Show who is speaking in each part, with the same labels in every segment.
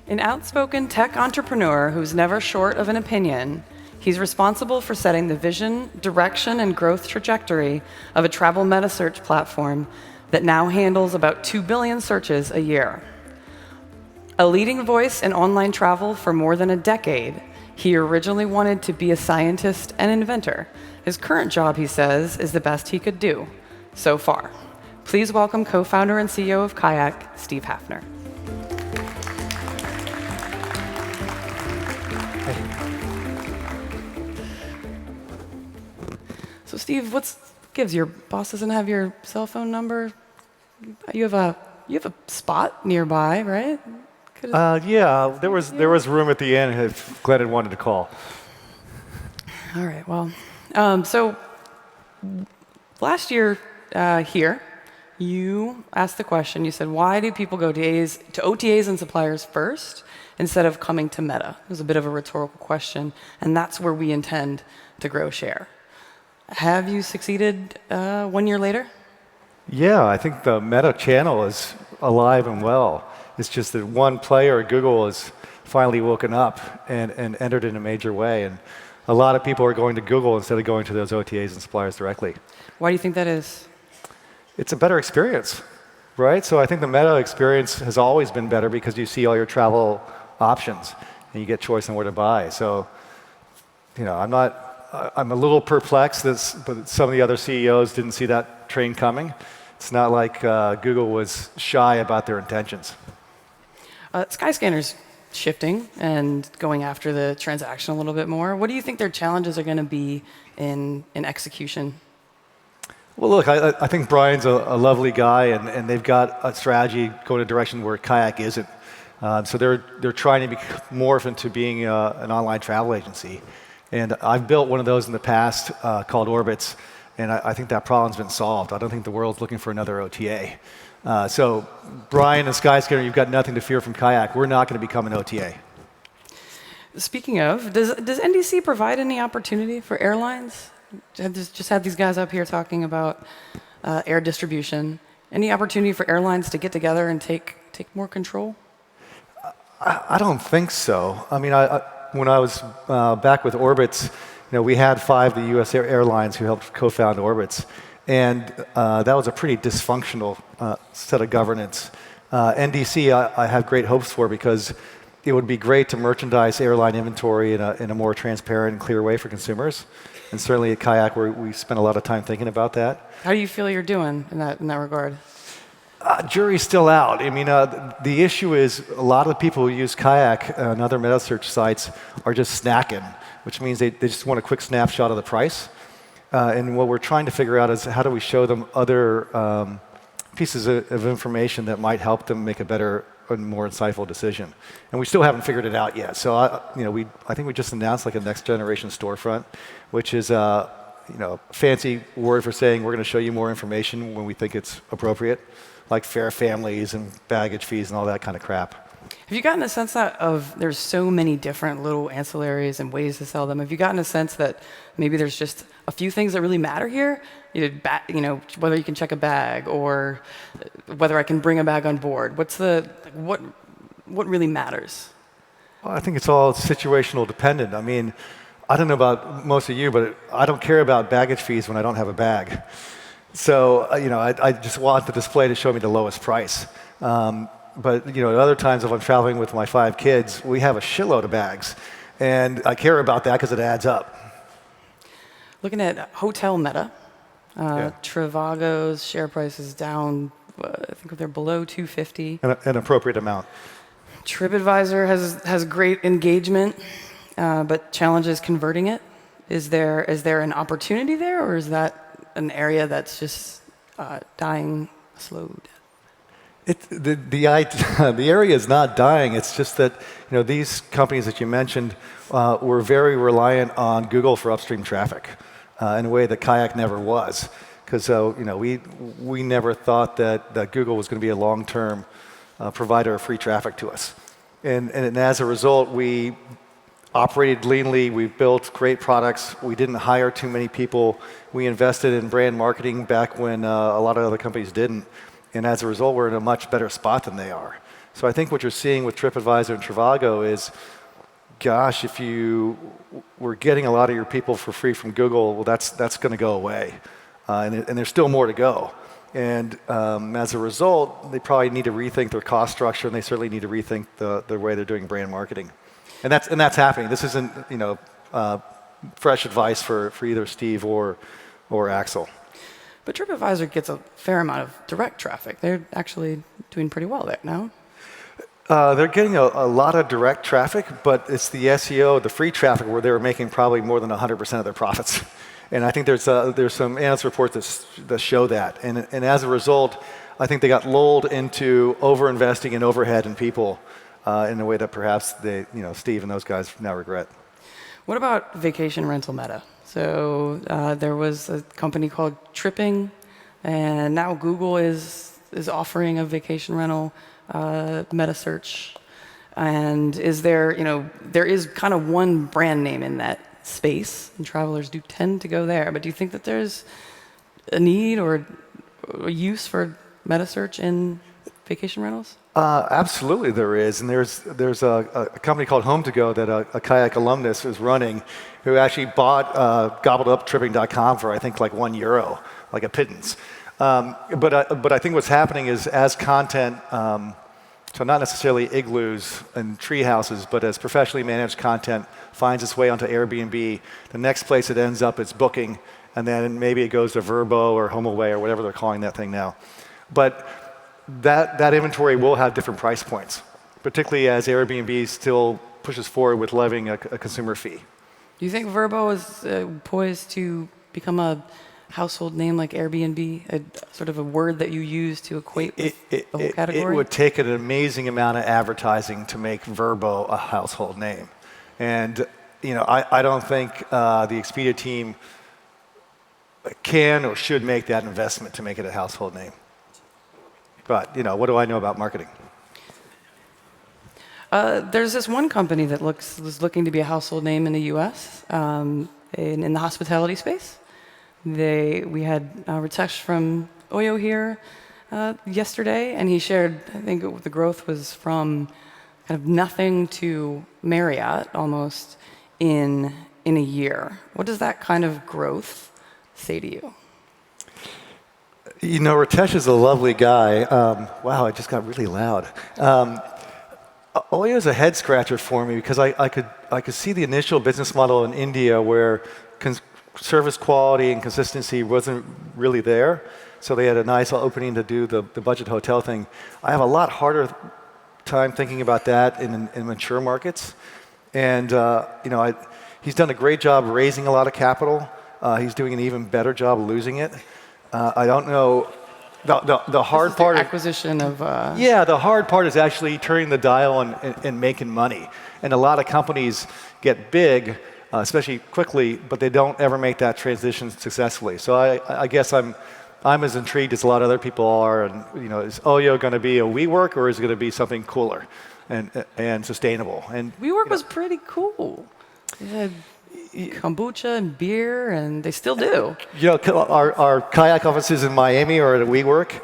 Speaker 1: An outspoken tech entrepreneur who's never short of an opinion, he's responsible for setting the vision, direction, and growth trajectory of a travel Metasearch platform that now handles about 2 billion searches a year. A leading voice in online travel for more than a decade, he originally wanted to be a scientist and inventor. His current job, he says, is the best he could do so far. Please welcome co-founder and CEO of Kayak, Steve Hafner. So Steve, what gives your boss doesn't have your cell phone number? You have a spot nearby, right?
Speaker 2: Yeah, there was room at the end if Glenn had wanted to call.
Speaker 1: All right. Well, so last year here, you asked the question. You said, "Why do people go to OTAs and suppliers first instead of coming to Meta?" It was a bit of a rhetorical question, and that's where we intend to grow share. Have you succeeded 1 year later?
Speaker 2: Yeah, I think the Meta channel is alive and well. It's just that one player, Google, has finally woken up and entered in a major way. And a lot of people are going to Google instead of going to those OTAs and suppliers directly.
Speaker 1: Why do you think that is?
Speaker 2: It's a better experience, right? So I think the Meta experience has always been better because you see all your travel options and you get choice on where to buy. So, I'm a little perplexed that some of the other CEOs didn't see that train coming. It's not like Google was shy about their intentions.
Speaker 1: Skyscanner's shifting and going after the transaction a little bit more. What do you think their challenges are going to be in execution?
Speaker 2: Well, look, I think Brian's a lovely guy, and they've got a strategy going a direction where Kayak isn't. So they're trying to morph into being an online travel agency. And I've built one of those in the past called Orbitz, and I think that problem's been solved. I don't think the world's looking for another OTA. So Brian and Skyscanner, you've got nothing to fear from Kayak. We're not going to become an OTA.
Speaker 1: Speaking of, does NDC provide any opportunity for airlines? Just had these guys up here talking about air distribution. Any opportunity for airlines to get together and take more control?
Speaker 2: I don't think so. I mean, when I was back with Orbitz, we had 5 of the U.S. airlines who helped co-found Orbitz, and that was a pretty dysfunctional set of governance. NDC, I have great hopes for because it would be great to merchandise airline inventory in a more transparent and clear way for consumers. And certainly at Kayak, we spent a lot of time thinking about that.
Speaker 1: How do you feel you're doing in that regard?
Speaker 2: Jury's still out. I mean, the issue is a lot of the people who use Kayak and other Metasearch sites are just snacking, which means they just want a quick snapshot of the price. And what we're trying to figure out is how do we show them other pieces of information that might help them make a better and more insightful decision. And we still haven't figured it out yet. So I think we just announced like a next generation storefront, which is fancy word for saying we're going to show you more information when we think it's appropriate, like fair families and baggage fees and all that kind of crap.
Speaker 1: Have you gotten a sense there's so many different little ancillaries and ways to sell them? Have you gotten a sense that maybe there's just a few things that really matter here? Whether you can check a bag or whether I can bring a bag on board. What really matters?
Speaker 2: Well, I think it's all situational dependent. I mean, I don't know about most of you, but I don't care about baggage fees when I don't have a bag. So, I just want the display to show me the lowest price. But, at other times if I'm traveling with my 5 kids, we have a shitload of bags. And I care about that because it adds up.
Speaker 1: Looking at OTA-meta, Trivago's share price is down, I think they're below 250.
Speaker 2: An appropriate amount.
Speaker 1: TripAdvisor has great engagement, but challenges converting it. Is there an opportunity there, or is that an area that's just dying a slow death?
Speaker 2: The area is not dying. It's just that these companies that you mentioned were very reliant on Google for upstream traffic in a way that Kayak never was. Because we never thought that Google was going to be a long-term provider of free traffic to us. And as a result, we operated leanly. We built great products. We didn't hire too many people. We invested in brand marketing back when a lot of other companies didn't. And as a result, we're in a much better spot than they are. So I think what you're seeing with TripAdvisor and Trivago is, gosh, if you were getting a lot of your people for free from Google, well, that's going to go away. And there's still more to go. And as a result, they probably need to rethink their cost structure, and they certainly need to rethink the way they're doing brand marketing. And that's happening. This isn't fresh advice for either Steve or Axel.
Speaker 1: But TripAdvisor gets a fair amount of direct traffic. They're actually doing pretty well there now.
Speaker 2: They're getting a lot of direct traffic, but it's the SEO, the free traffic, where they were making probably more than 100% of their profits. And I think there's some analyst reports that show that. And as a result, I think they got lulled into over-investing in overhead and people in a way that perhaps Steve and those guys now regret.
Speaker 1: What about vacation rental meta? So there was a company called Tripping, and now Google is offering a vacation rental Metasearch. And there is kind of one brand name in that space, and travelers do tend to go there. But do you think that there's a need or a use for Metasearch in vacation rentals?
Speaker 2: Absolutely there is. And there's a company called Home2Go that a Kayak alumnus is running, who actually gobbled up tripping.com for, I think, like €1, like a pittance. But I think what's happening is, as content, so not necessarily igloos and tree houses, but as professionally managed content finds its way onto Airbnb, the next place it ends up is Booking, and then maybe it goes to Vrbo or HomeAway or whatever they're calling that thing now. But that inventory will have different price points, particularly as Airbnb still pushes forward with levying a consumer fee.
Speaker 1: Do you think Vrbo is poised to become a household name like Airbnb, sort of a word that you use to equate with the whole category?
Speaker 2: It would take an amazing amount of advertising to make Vrbo a household name. And I don't think the Expedia team can or should make that investment to make it a household name. But what do I know about marketing?
Speaker 1: There's this one company that was looking to be a household name in the U.S. In the hospitality space. We had Ritesh from Oyo here yesterday, and he shared, I think the growth was from kind of nothing to Marriott almost in a year. What does that kind of growth say to you?
Speaker 2: Ritesh is a lovely guy. Wow, it just got really loud. Oyo is a head scratcher for me because I could see the initial business model in India where service quality and consistency wasn't really there. So they had a nice opening to do the budget hotel thing. I have a lot harder time thinking about that in mature markets. And he's done a great job raising a lot of capital. He's doing an even better job losing it. I don't know. The hard part
Speaker 1: is acquisition of.
Speaker 2: Yeah, the hard part is actually turning the dial and making money. And a lot of companies get big, especially quickly, but they don't ever make that transition successfully. So I guess I'm as intrigued as a lot of other people are. And is Oyo going to be a WeWork, or is it going to be something cooler and sustainable? And
Speaker 1: WeWork was pretty cool. They had kombucha and beer, and they still do.
Speaker 2: Our Kayak offices in Miami are at a WeWork.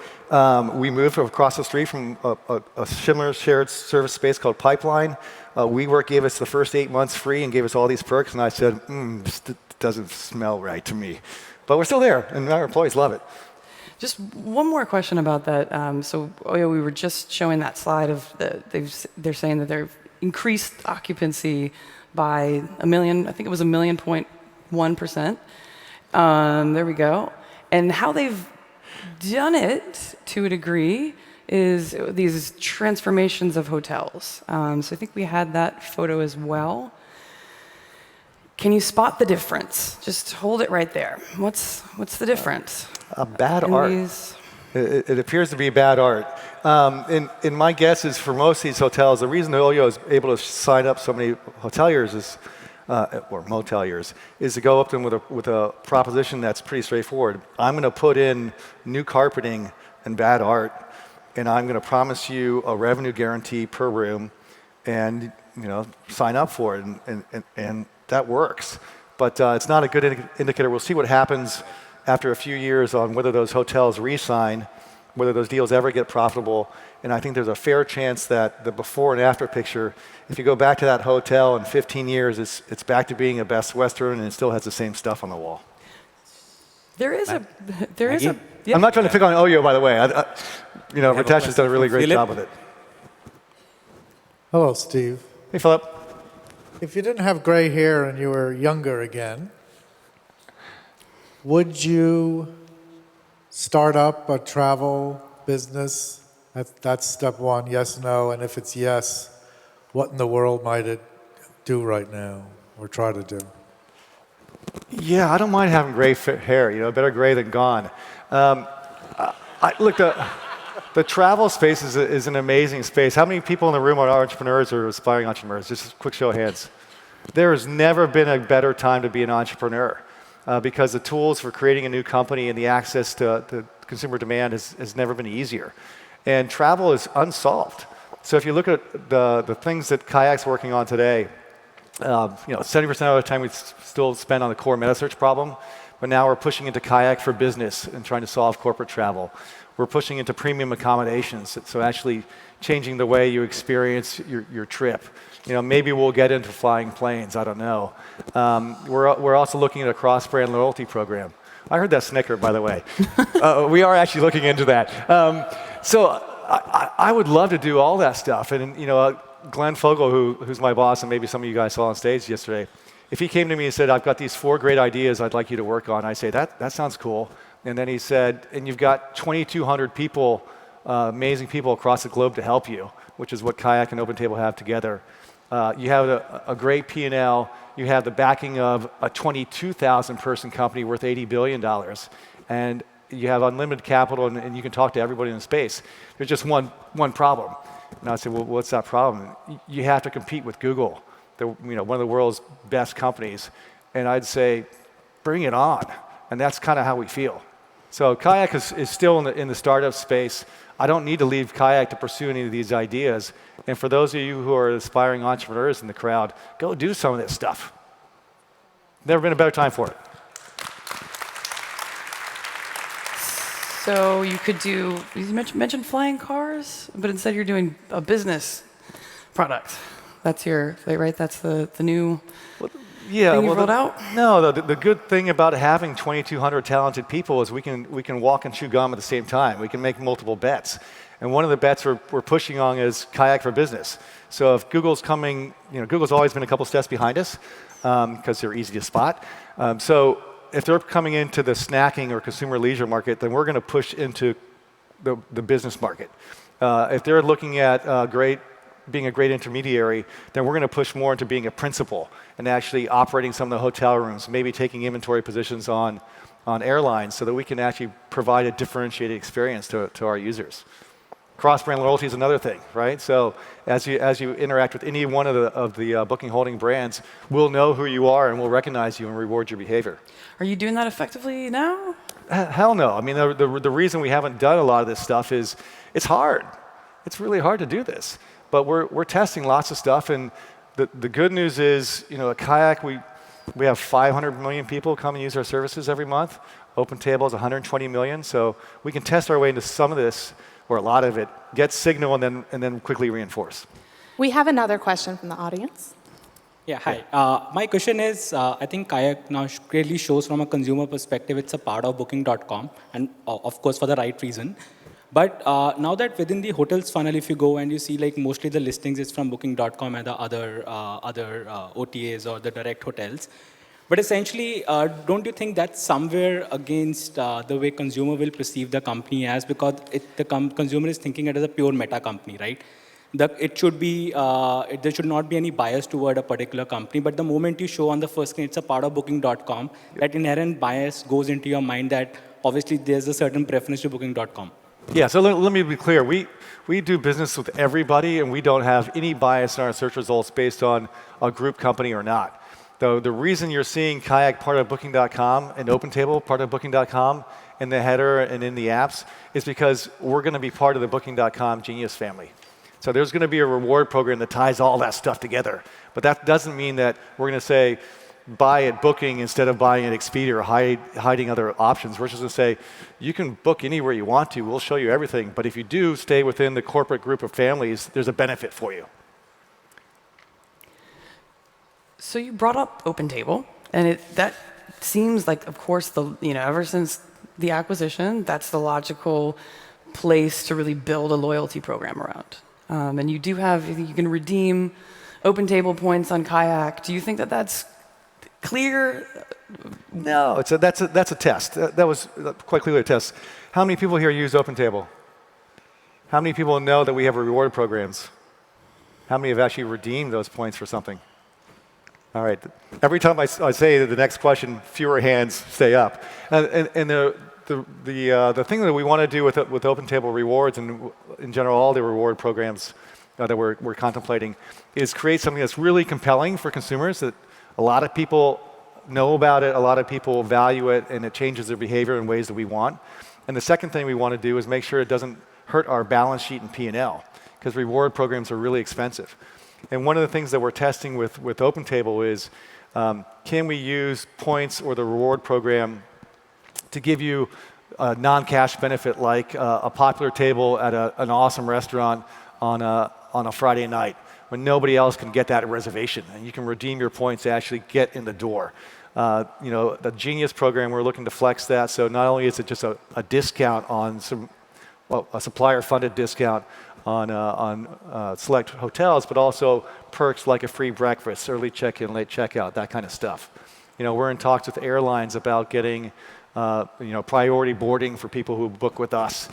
Speaker 2: We moved across the street from a similar shared service space called Pipeline. WeWork gave us the first 8 months free and gave us all these perks, and I said, this doesn't smell right to me. But we're still there, and our employees love it.
Speaker 1: Just one more question about that. So, Oyo, we were just showing that slide of they're saying that they've increased occupancy by 1 million, I think it was 1.1%. There we go. And how they've done it to a degree is these transformations of hotels. So I think we had that photo as well. Can you spot the difference? Just hold it right there. What's the difference?
Speaker 2: Bad art. It appears to be bad art. In my guess is for most of these hotels, the reason Oyo is able to sign up so many hoteliers or moteliers is to go up to them with a proposition that's pretty straightforward. I'm going to put in new carpeting and bad art, and I'm going to promise you a revenue guarantee per room, and sign up for it, and that works. But it's not a good indicator. We'll see what happens after a few years on whether those hotels re-sign. whether those deals ever get profitable. And I think there's a fair chance that the before and after picture, if you go back to that hotel in 15 years, it's back to being a Best Western and it still has the same stuff on the wall.
Speaker 1: There is a.
Speaker 2: I'm not trying to pick on Oyo, by the way. Ritesh has done a really great job with it.
Speaker 3: Hello, Steve.
Speaker 2: Hey, Philip.
Speaker 3: If you didn't have gray hair and you were younger again, would you start up a travel business? That's step one, yes, no. And if it's yes, what in the world might it do right now or try to do?
Speaker 2: Yeah, I don't mind having gray hair, better gray than gone. Look, the travel space is an amazing space. How many people in the room are entrepreneurs or aspiring entrepreneurs? Just a quick show of hands. There has never been a better time to be an entrepreneur because the tools for creating a new company and the access to consumer demand has never been easier. And travel is unsolved. So if you look at the things that Kayak's working on today, 70% of the time we still spend on the core Metasearch problem, but now we're pushing into Kayak for business and trying to solve corporate travel. We're pushing into premium accommodations, so actually changing the way you experience your trip. Maybe we'll get into flying planes, I don't know. We're also looking at a cross-brand loyalty program. I heard that snicker, by the way. We are actually looking into that. So I would love to do all that stuff. And Glenn Fogel, who's my boss, and maybe some of you guys saw on stage yesterday, if he came to me and said, I've got these 4 great ideas I'd like you to work on, I say, that sounds cool. And then he said, and you've got 2,200 people, amazing people across the globe to help you, which is what Kayak and OpenTable have together. You have a great P&L. You have the backing of a 22,000 person company worth $80 billion. And you have unlimited capital, and you can talk to everybody in the space. There's just one problem. And I say, well, what's that problem? You have to compete with Google, one of the world's best companies. And I'd say, bring it on. And that's kind of how we feel. So Kayak is still in the startup space. I don't need to leave Kayak to pursue any of these ideas. And for those of you who are aspiring entrepreneurs in the crowd, go do some of this stuff. Never been a better time for it.
Speaker 1: So you could do, you mentioned flying cars, but instead you're doing a business product. That's right? That's the new thing you've rolled out?
Speaker 2: No, the good thing about having 2,200 talented people is we can walk and chew gum at the same time. We can make multiple bets. And one of the bets we're pushing on is Kayak for Business. So if Google's coming, Google's always been a couple steps behind us because they're easy to spot. So if they're coming into the snacking or consumer leisure market, then we're going to push into the business market. If they're looking at being a great intermediary, then we're going to push more into being a principal and actually operating some of the hotel rooms, maybe taking inventory positions on Airline so that we can actually provide a differentiated experience to our users. Cross-brand loyalty is another thing, right? So as you interact with any one of the booking holding brands, we'll know who you are and we'll recognize you and reward your behavior.
Speaker 1: Are you doing that effectively now?
Speaker 2: Hell no. I mean, the reason we haven't done a lot of this stuff is it's hard. It's really hard to do this. But we're testing lots of stuff, and the good news is, at Kayak, we have 500 million people come and use our services every month. OpenTable is 120 million, so we can test our way into some of this, or a lot of it, get signal, and then quickly reinforce.
Speaker 4: We have another question from the audience.
Speaker 5: Yeah, hi. My question is, I think Kayak now clearly shows from a consumer perspective it's a part of Booking.com, and of course for the right reason. But now that within the hotels funnel, if you go and you see mostly the listings is from Booking.com and the other OTAs or the direct hotels. But essentially, don't you think that's somewhere against the way consumer will perceive the company as, because the consumer is thinking it as a pure meta company, right? It should be, there should not be any bias toward a particular company. But the moment you show on the first screen it's a part of Booking.com, that inherent bias goes into your mind that obviously there's a certain preference to Booking.com.
Speaker 2: Yeah, so let me be clear. We do business with everybody, and we don't have any bias in our search results based on a group company or not. Though the reason you're seeing Kayak part of Booking.com and OpenTable part of Booking.com in the header and in the apps is because we're going to be part of the Booking.com Genius family. So there's going to be a reward program that ties all that stuff together. But that doesn't mean that we're going to say, buy at Booking instead of buying at Expedia or hiding other options. We're just going to say, you can book anywhere you want to. We'll show you everything. But if you do stay within the corporate group of families, there's a benefit for you.
Speaker 1: So you brought up OpenTable, and that seems like, of course, ever since the acquisition, that's the logical place to really build a loyalty program around. And you can redeem OpenTable points on Kayak. Do you think that that's clear?
Speaker 2: No, that's a test. That was quite clearly a test. How many people here use OpenTable? How many people know that we have reward programs? How many have actually redeemed those points for something? All right. Every time I say the next question, fewer hands stay up. And the thing that we want to do with OpenTable rewards and in general all the reward programs that we're contemplating is create something that's really compelling for consumers, that a lot of people know about it, a lot of people value it, and it changes their behavior in ways that we want. And the second thing we want to do is make sure it doesn't hurt our balance sheet and P&L, because reward programs are really expensive. And one of the things that we're testing with OpenTable is, can we use points or the reward program to give you a non-cash benefit, like a popular table at an awesome restaurant on a Friday night when nobody else can get that reservation, and you can redeem your points to actually get in the door. The Genius program, we're looking to flex that, so not only is it just a discount on a supplier-funded discount on select hotels, but also perks like a free breakfast, early check-in, late checkout, that kind of stuff. We're in talks with airlines about getting priority boarding for people who book with us,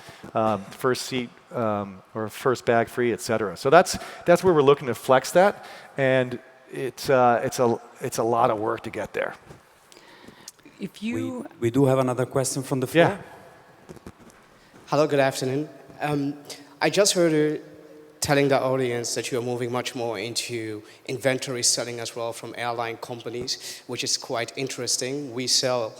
Speaker 2: first seat or first bag free, et cetera. So that's where we're looking to flex that, and it's a lot of work to get there.
Speaker 6: We do have another question from the floor.
Speaker 2: Yeah.
Speaker 7: Hello, good afternoon. I just heard you telling the audience that you are moving much more into inventory selling as well from airline companies, which is quite interesting. We sell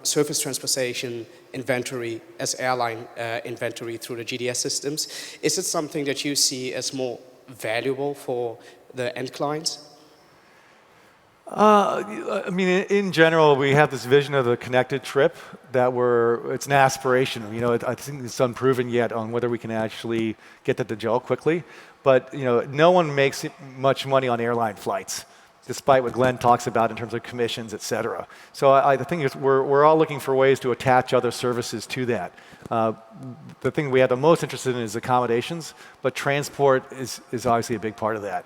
Speaker 7: surface transportation inventory as airline inventory through the GDS systems. Is it something that you see as more valuable for the end clients?
Speaker 2: In general, we have this vision of the connected trip it's an aspiration. I think it's unproven yet on whether we can actually get that to gel quickly. But, no one makes much money on airline flights, despite what Glenn talks about in terms of commissions, et cetera. So I think we're all looking for ways to attach other services to that. The thing we have the most interested in is accommodations, but transport is obviously a big part of that.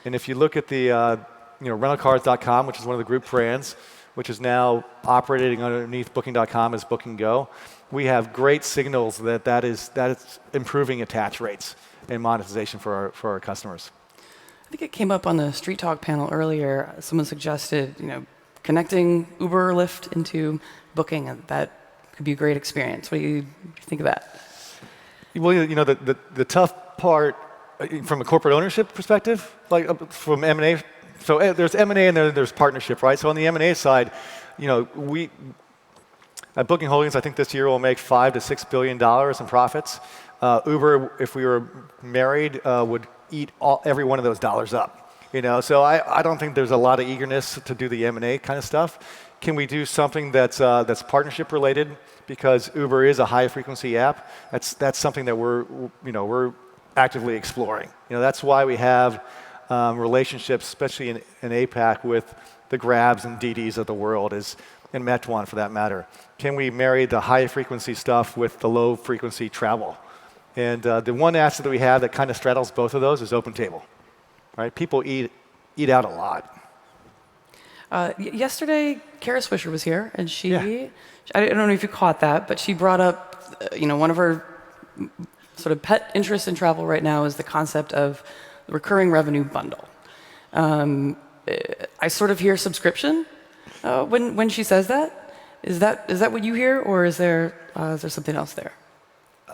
Speaker 2: And if you look at the rentalcars.com, which is one of the group brands, which is now operating underneath Booking.com as Booking Go, we have great signals that is improving attach rates and monetization for our customers.
Speaker 1: I think it came up on the Street Talk panel earlier. Someone suggested, connecting Uber or Lyft into Booking, and that could be a great experience. What do you think of that?
Speaker 2: Well, the tough part from a corporate ownership perspective, like from M&A. So there's M&A and there's partnership, right? So on the M&A side, we at Booking Holdings, I think this year we'll make $5 to $6 billion in profits. Uber, if we were married, would eat every one of those dollars up. So I don't think there's a lot of eagerness to do the M&A kind of stuff. Can we do something that's partnership related? Because Uber is a high frequency app. That's something that we're actively exploring. That's why we have relationships, especially in APAC, with the Grabs and DDs of the world, and Meituan for that matter. Can we marry the high frequency stuff with the low frequency travel? And the one asset that we have that kind of straddles both of those is OpenTable. Right? People eat out a lot.
Speaker 1: Yesterday, Kara Swisher was here, and I don't know if you caught that, but she brought up, one of her sort of pet interests in travel right now is the concept of the recurring revenue bundle. I sort of hear subscription when she says that. Is that what you hear, or is there something else there?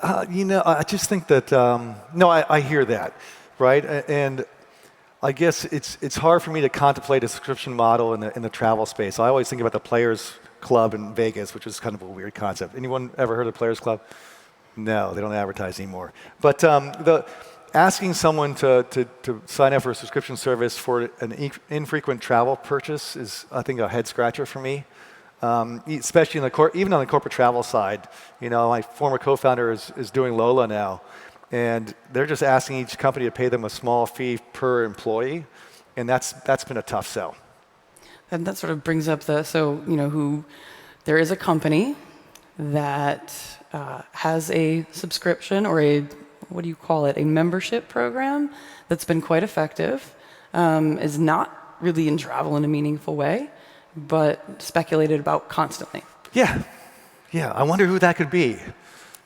Speaker 2: I just think that I hear that, right? And I guess it's hard for me to contemplate a subscription model in the travel space. I always think about the Players Club in Vegas, which is kind of a weird concept. Anyone ever heard of Players Club? No, they don't advertise anymore. But asking someone to sign up for a subscription service for an infrequent travel purchase is, I think, a head scratcher for me. Especially even on the corporate travel side. My former co-founder is doing Lola now, and they're just asking each company to pay them a small fee per employee, and that's been a tough sell.
Speaker 1: And that sort of brings up there is a company that has a subscription or a membership program that's been quite effective, is not really in travel in a meaningful way, but speculated about constantly.
Speaker 2: Yeah. I wonder who that could be.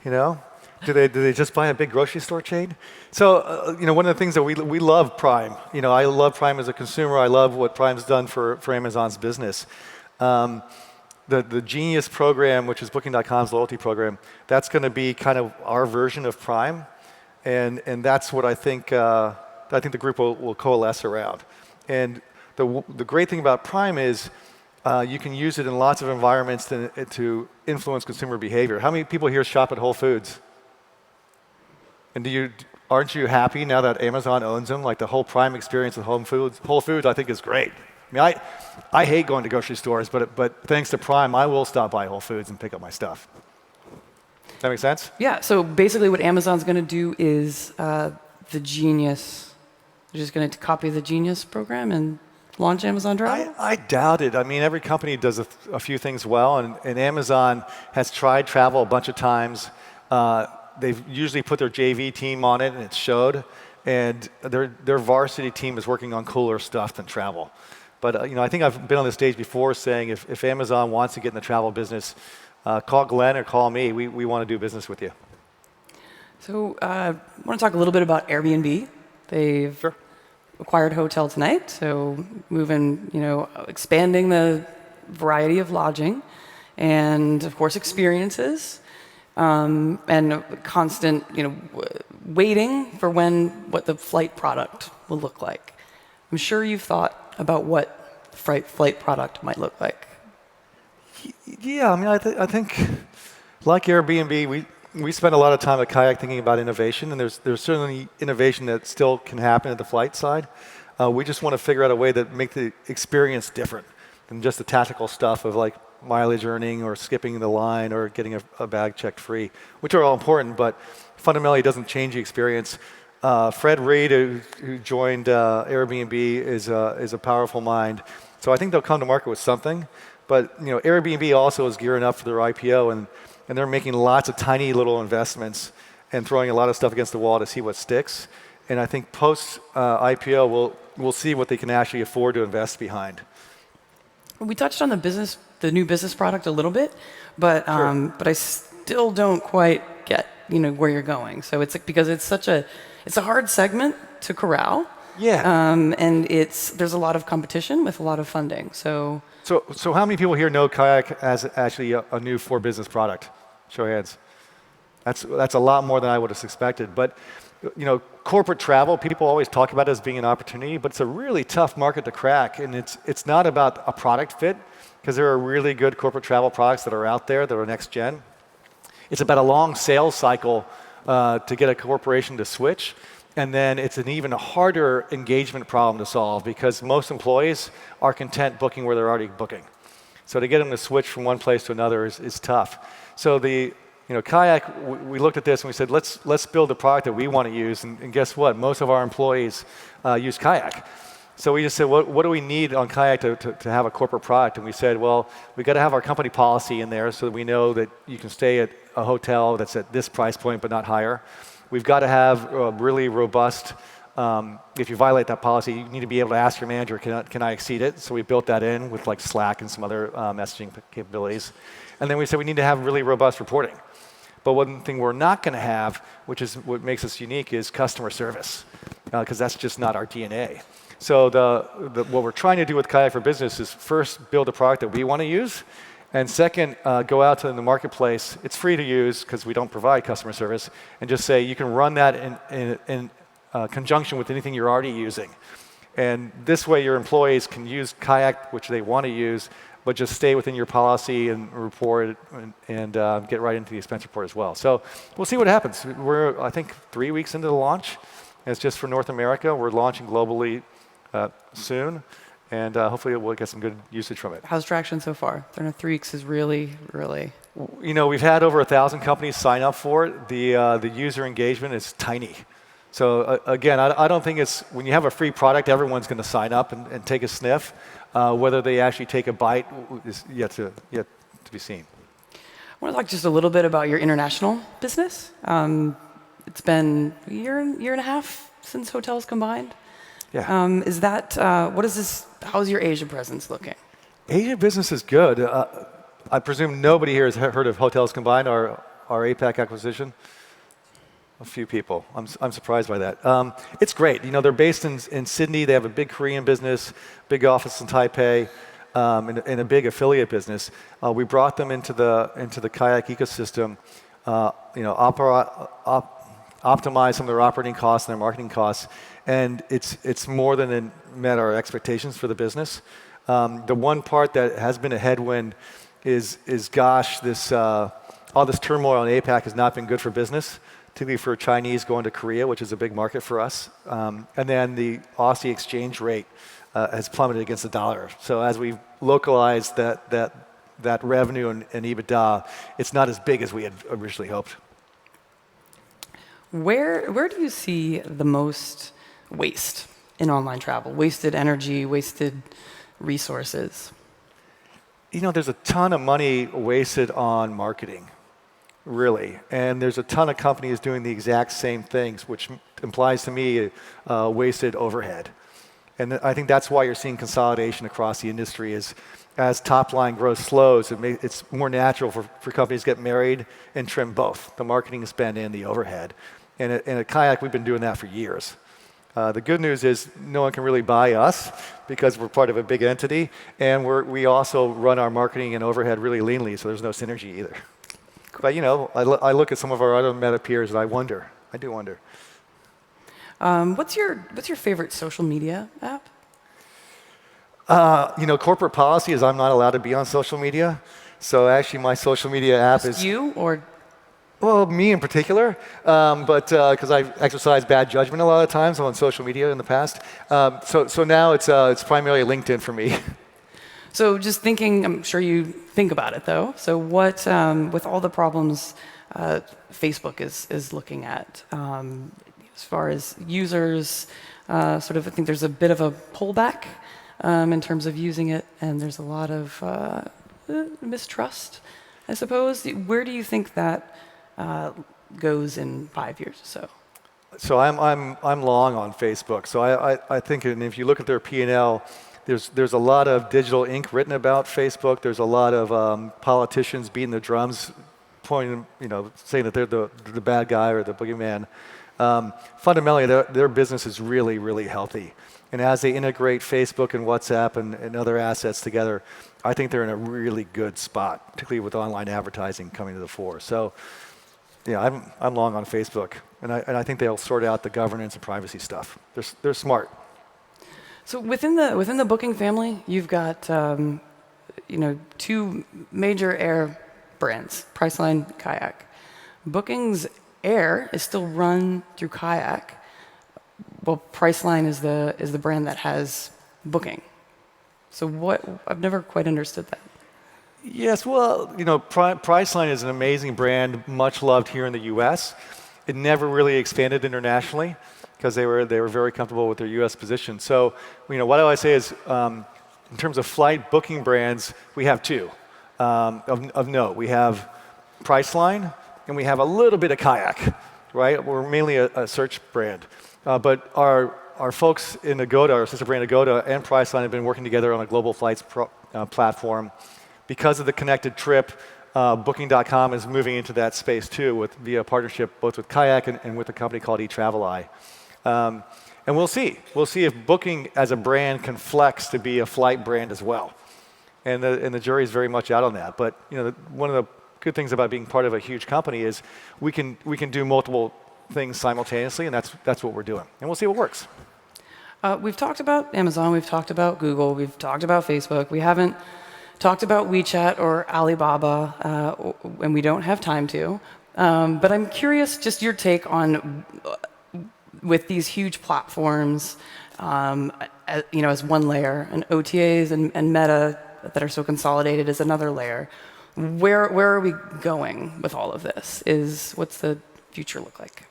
Speaker 2: Do they just buy a big grocery store chain? So one of the things that we love Prime. I love Prime as a consumer. I love what Prime's done for Amazon's business. The Genius program, which is Booking.com's loyalty program, that's going to be kind of our version of Prime, and that's what I think the group will coalesce around. And the great thing about Prime is you can use it in lots of environments to influence consumer behavior. How many people here shop at Whole Foods? And aren't you happy now that Amazon owns them? Like the whole Prime experience at Whole Foods, I think is great. I mean, I hate going to grocery stores, but thanks to Prime, I will stop by Whole Foods and pick up my stuff. Does that make sense?
Speaker 1: Yeah, so basically what Amazon's going to do is the Genius, they're just going to copy the Genius program and launch Amazon Travel?
Speaker 2: I doubt it. I mean, every company does a few things well, and Amazon has tried travel a bunch of times. They've usually put their JV team on it, and it showed. And their varsity team is working on cooler stuff than travel. But I think I've been on the stage before saying if Amazon wants to get in the travel business, call Glenn or call me. We want to do business with you.
Speaker 1: So I want to talk a little bit about Airbnb. They've acquired Hotel Tonight, so expanding the variety of lodging, and of course experiences, and constant waiting for what the flight product will look like. I'm sure you've thought about what flight product might look like.
Speaker 2: Yeah, I mean, I think like Airbnb, we spend a lot of time at Kayak thinking about innovation, and there's certainly innovation that still can happen at the flight side. We just want to figure out a way that make the experience different than just the tactical stuff of like mileage earning or skipping the line or getting a bag checked free, which are all important, but fundamentally it doesn't change the experience. Fred Reed, who joined Airbnb, is a powerful mind. So I think they'll come to market with something. But Airbnb also is gearing up for their IPO, and they're making lots of tiny little investments and throwing a lot of stuff against the wall to see what sticks. And I think post IPO, we'll see what they can actually afford to invest behind.
Speaker 1: We touched on the new business product a little bit, but I still don't quite get where you're going. So it's because it's a hard segment to corral.
Speaker 2: Yeah.
Speaker 1: And there's a lot of competition with a lot of funding. So
Speaker 2: how many people here know Kayak as actually a new for business product? Show of hands. That's a lot more than I would have expected. But corporate travel, people always talk about it as being an opportunity, but it's a really tough market to crack, and it's not about a product fit, because there are really good corporate travel products that are out there that are next gen. It's about a long sales cycle to get a corporation to switch, and then it's an even harder engagement problem to solve because most employees are content booking where they're already booking. So to get them to switch from one place to another is tough. So Kayak, we looked at this and we said, let's build a product that we want to use, and guess what? Most of our employees use Kayak. So we just said, what do we need on Kayak to have a corporate product? And we said, well, we got to have our company policy in there so that we know that you can stay at a hotel that's at this price point but not higher. We've got to have a really robust, if you violate that policy, you need to be able to ask your manager, can I exceed it? So we built that in with like Slack and some other messaging capabilities. And then we said we need to have really robust reporting. But one thing we're not going to have, which is what makes us unique, is customer service, because that's just not our DNA. So what we're trying to do with Kayak for Business is first build a product that we want to use, and second, go out to the marketplace. It's free to use because we don't provide customer service, and just say you can run that in conjunction with anything you're already using. And this way your employees can use Kayak, which they want to use, but just stay within your policy and report and get right into the expense report as well. So we'll see what happens. We're, I think, 3 weeks into the launch, And it's just for North America. We're launching globally soon, and hopefully we'll get some good usage from it.
Speaker 1: How's traction so far? 3 weeks is really, really...
Speaker 2: You know, we've had over 1,000 companies sign up for it. The user engagement is tiny. So again, I don't think it's, when you have a free product, everyone's going to sign up and take a sniff. Whether they actually take a bite is yet to be seen.
Speaker 1: I want to talk just a little bit about your international business. It's been a year and a half since hotels combined.
Speaker 2: Yeah.
Speaker 1: Is that, what is this, how's your Asia presence looking?
Speaker 2: Asia business is good. I presume nobody here has heard of Hotels Combined, our APAC acquisition. A few people. I'm surprised by that. It's great. You know, they're based in Sydney. They have a big Korean business, big office in Taipei, and a big affiliate business. We brought them into the Kayak ecosystem. You know, optimize some of their operating costs and their marketing costs, and it's more than met our expectations for the business. The one part that has been a headwind is gosh, all this turmoil in APAC has not been good for business, particularly for Chinese going to Korea, which is a big market for us. And then the Aussie exchange rate has plummeted against the dollar. So as we've localized that revenue and EBITDA, it's not as big as we had originally hoped.
Speaker 1: Where do you see the most waste in online travel? Wasted energy, wasted resources?
Speaker 2: You know, there's a ton of money wasted on marketing, really. And there's a ton of companies doing the exact same things, which implies to me wasted overhead. And I think that's why you're seeing consolidation across the industry is as top line growth slows, it's more natural for companies to get married and trim both, the marketing spend and the overhead. And at Kayak, we've been doing that for years. The good news is no one can really buy us because we're part of a big entity, and we also run our marketing and overhead really leanly, so there's no synergy either. But you know, I look at some of our other meta peers, and I do wonder.
Speaker 1: What's your favorite social media app?
Speaker 2: You know, corporate policy is I'm not allowed to be on social media, so actually my social media app is
Speaker 1: You or?
Speaker 2: Well, me in particular, but because I've exercised bad judgment a lot of times on social media in the past. So now it's primarily LinkedIn for me.
Speaker 1: So just thinking, I'm sure you think about it though. So what, with all the problems Facebook is looking at, as far as users, sort of, I think there's a bit of a pullback in terms of using it, and there's a lot of mistrust, I suppose. Where do you think that goes in 5 years or so?
Speaker 2: So I'm long on Facebook. So I think, and if you look at their P&L, there's a lot of digital ink written about Facebook. There's a lot of politicians beating the drums, pointing, saying that they're the bad guy or the boogeyman. Fundamentally, their business is really, really healthy. And as they integrate Facebook and WhatsApp and other assets together, I think they're in a really good spot, particularly with online advertising coming to the fore. So, yeah, I'm long on Facebook, and I think they'll sort out the governance and privacy stuff. They're smart. So
Speaker 1: within the booking family, you've got two major air brands, Priceline, Kayak. Booking's air is still run through Kayak. Well, Priceline is the brand that has Booking. So what? I've never quite understood that.
Speaker 2: Yes, well, Priceline is an amazing brand, much loved here in the U.S. It never really expanded internationally because they were very comfortable with their U.S. position. So, what I always say is, in terms of flight booking brands, we have two of note. We have Priceline, and we have a little bit of Kayak, right? We're mainly a search brand. But our folks in Agoda, our sister brand Agoda, and Priceline have been working together on a global flights platform. Because of the connected trip, Booking.com is moving into that space too, via partnership both with Kayak and with a company called eTravelI. And we'll see. We'll see if Booking as a brand can flex to be a flight brand as well. And the jury is very much out on that. But one of the good things about being part of a huge company is we can do multiple things simultaneously, and that's what we're doing. And we'll see what works.
Speaker 1: We've talked about Amazon, we've talked about Google, we've talked about Facebook. We haven't talked about WeChat or Alibaba, and we don't have time to. But I'm curious, just your take on with these huge platforms, as one layer, and OTAs and Meta that are so consolidated is another layer. Where are we going with all of this? What's the future look like?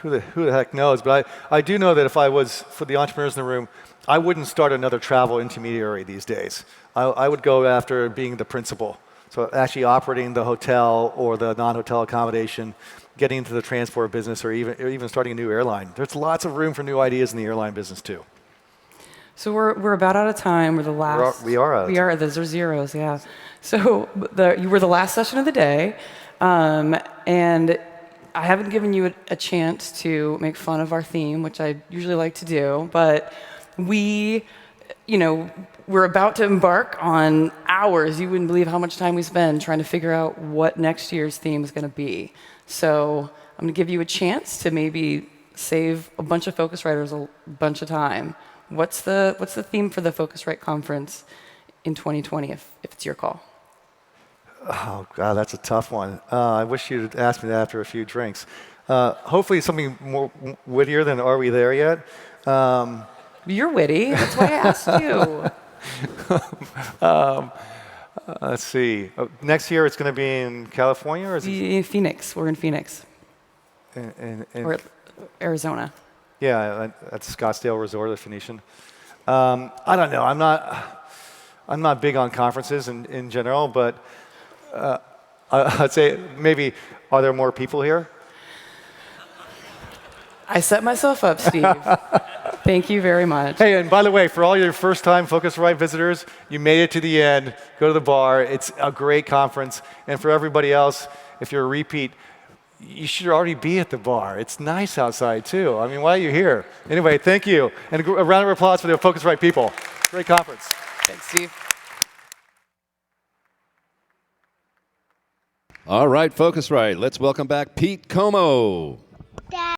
Speaker 2: Who the heck knows? But I do know that if I was, for the entrepreneurs in the room, I wouldn't start another travel intermediary these days. I would go after being the principal. So actually operating the hotel or the non-hotel accommodation, getting into the transport business, or even starting a new airline. There's lots of room for new ideas in the airline business too.
Speaker 1: So we're about out of time. We're the last.
Speaker 2: We are out of time.
Speaker 1: We are. Those are zeros, yeah. So you were the last session of the day, and I haven't given you a chance to make fun of our theme, which I usually like to do, but we're about to embark on hours. You wouldn't believe how much time we spend trying to figure out what next year's theme is going to be. So I'm going to give you a chance to maybe save a bunch of Phocuswriters a bunch of time. What's the theme for the Phocuswright conference in 2020, if it's your call?
Speaker 2: Oh, God, that's a tough one. I wish you'd asked me that after a few drinks. Hopefully something more wittier than Are We There Yet?
Speaker 1: You're witty. That's why I asked you.
Speaker 2: Let's see. Next year it's going to be in California? Or is it
Speaker 1: Phoenix. We're in Phoenix. Or Arizona.
Speaker 2: Yeah, at Scottsdale Resort, the Phoenician. I don't know. I'm not big on conferences in general, but I'd say maybe, are there more people here?
Speaker 1: I set myself up, Steve. Thank you very much.
Speaker 2: Hey, and by the way, for all your first-time Phocuswright visitors, you made it to the end. Go to the bar. It's a great conference. And for everybody else, if you're a repeat, you should already be at the bar. It's nice outside, too. I mean, why are you here? Anyway, thank you. And a round of applause for the Phocuswright people. Great conference.
Speaker 1: Thanks, Steve.
Speaker 8: All right, Phocuswright. Let's welcome back Pete Como.